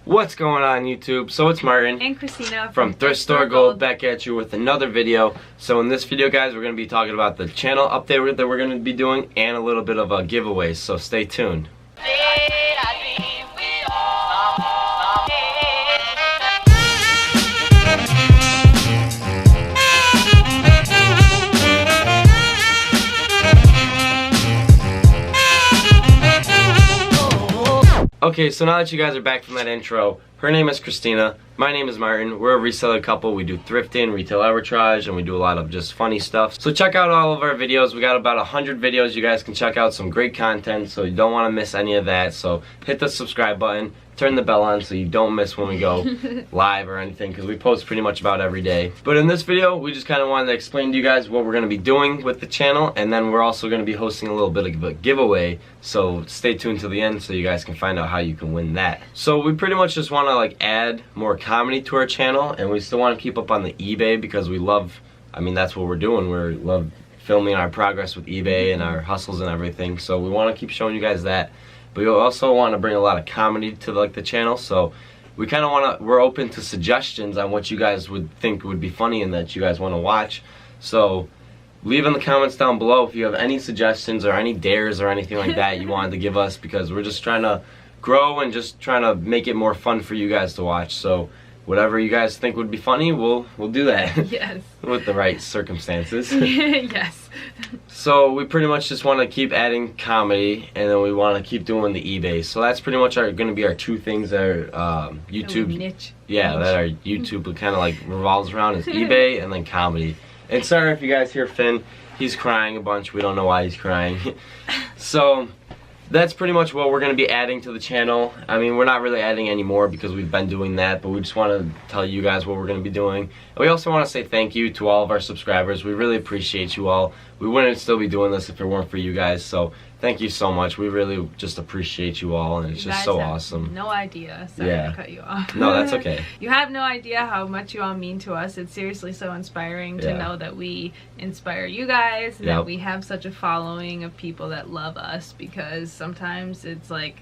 What's going on YouTube? So it's Martin and Christina from Thrift Store Gold back at you with another video. So in this video guys, we're going to be talking about the channel update that we're going to be doing and a little bit of a giveaway, so stay tuned. Okay, so now that you guys are back from that intro, her name is Christina, my name is Martin. We're a reseller couple. We do thrifting, retail arbitrage, and we do a lot of just funny stuff. So check out all of our videos. We got about 100 videos. You guys can check out some great content, so you don't want to miss any of that. So hit the subscribe button, turn the bell on so you don't miss when we go live or anything, because we post pretty much about every day. But in this video, we just kind of wanted to explain to you guys what we're going to be doing with the channel, and then we're also going to be hosting a little bit of a giveaway. So stay tuned till the end so you guys can find out how you can win that. So we pretty much just want to add more comedy to our channel, and we still want to keep up on the eBay because we love, that's what we're doing. We love filming our progress with eBay and our hustles and everything. So we want to keep showing you guys that. But we also want to bring a lot of comedy to the channel, so we kind of we're open to suggestions on what you guys would think would be funny and that you guys want to watch. So leave in the comments down below if you have any suggestions or any dares or anything like that you wanted to give us, because we're just trying to grow and just trying to make it more fun for you guys to watch. So whatever you guys think would be funny, we'll do that. Yes. With the right circumstances. Yes. So we pretty much just want to keep adding comedy, and then we want to keep doing the eBay. So that's pretty much going to be our two things that are YouTube. Niche. Yeah, that our YouTube kind of revolves around is eBay and then comedy. And sorry if you guys hear Finn, he's crying a bunch. We don't know why he's crying. So that's pretty much what we're going to be adding to the channel. We're not really adding any more because we've been doing that, but we just want to tell you guys what we're going to be doing. And we also want to say thank you to all of our subscribers. We really appreciate you all. We wouldn't still be doing this if it weren't for you guys, so thank you so much. We really just appreciate you all, and it's just so awesome. No idea. Sorry to cut you off. No, that's okay. You have no idea how much you all mean to us. It's seriously so inspiring to know that we inspire you guys, and that we have such a following of people that love us, because sometimes it's like,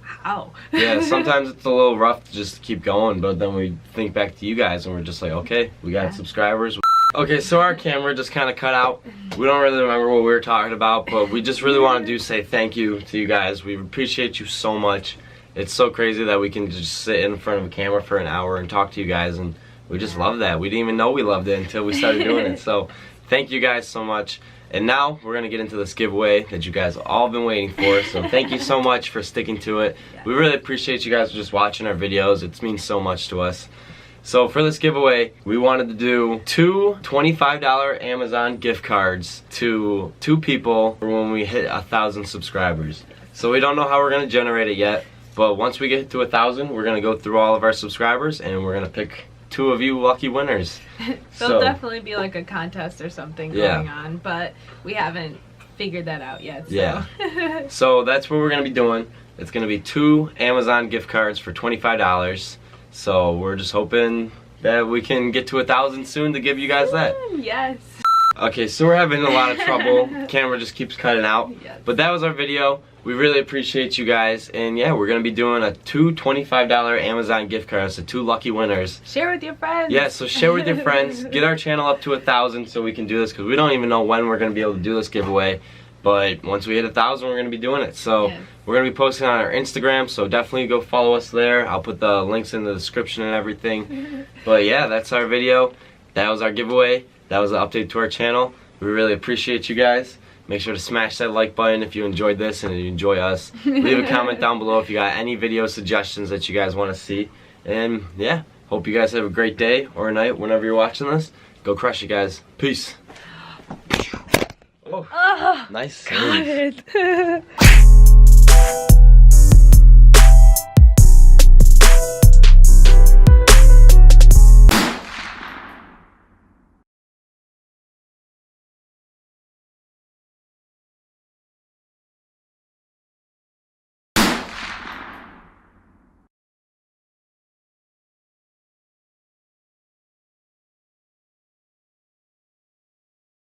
how? Yeah, sometimes it's a little rough to just keep going, but then we think back to you guys and we're just like, okay, we got subscribers. Okay, so our camera just kind of cut out. We don't really remember what we were talking about, but we just really want to say thank you to you guys. We appreciate you so much. It's so crazy that we can just sit in front of a camera for an hour and talk to you guys, and we just love that. We didn't even know we loved it until we started doing it. So thank you guys so much. And now we're going to get into this giveaway that you guys have all been waiting for. So thank you so much for sticking to it. We really appreciate you guys just watching our videos. It means so much to us. So for this giveaway, we wanted to do two $25 Amazon gift cards to 2 people for when we hit 1,000 subscribers. So we don't know how we're going to generate it yet, but once we get to 1,000, we're going to go through all of our subscribers and we're going to pick 2 of you lucky winners. There'll definitely be a contest or something going on, but we haven't figured that out yet. So. Yeah. So that's what we're going to be doing. It's going to be 2 Amazon gift cards for $25. So we're just hoping that we can get to 1,000 soon to give you guys that. Yes. Okay, so we're having a lot of trouble. Camera just keeps cutting out. Yes. But that was our video. We really appreciate you guys. And yeah, we're going to be doing 2 $25 Amazon gift cards to 2 lucky winners. Share with your friends. Yeah, so share with your friends. Get our channel up to 1,000 so we can do this, because we don't even know when we're going to be able to do this giveaway. But once we hit 1,000, we're going to be doing it. So we're going to be posting on our Instagram, so definitely go follow us there. I'll put the links in the description and everything. But yeah, that's our video. That was our giveaway. That was the update to our channel. We really appreciate you guys. Make sure to smash that like button if you enjoyed this and you enjoy us. Leave a comment down below if you got any video suggestions that you guys want to see. And yeah, hope you guys have a great day or night whenever you're watching this. Go crush it, guys. Peace. Oh, nice save.